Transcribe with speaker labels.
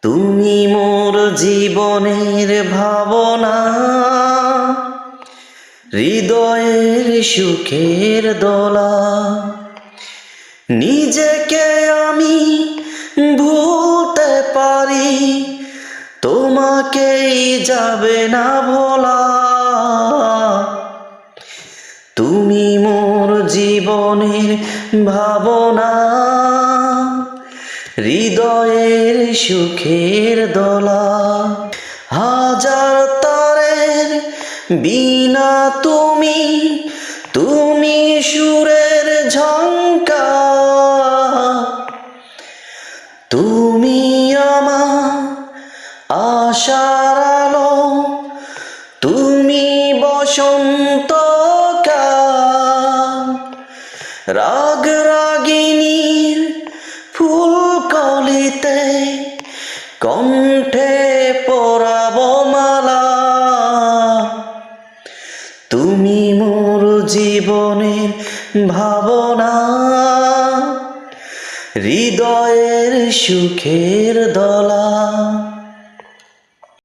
Speaker 1: তুমি মোর জীবনের ভাবনা, হৃদয়ের সুখের দোলা। নিজেকে আমি ভুলতে পারি, তোমাকেই যাবে না ভোলা। তুমি মোর জীবনের ভাবনা, হৃদয়ের সুখের দোলা। হাজার তারের বিনা তুমি, তুমি সুরের ঝংকার। তুমি আমার আশার আলো, তুমি বসন্তকাল। রাগ রাগিনীর ফুল কলিতে কণ্ঠে পরাবো মালা। তুমি মোর জীবনের ভাবনা, হৃদয়ের সুখের দোলা।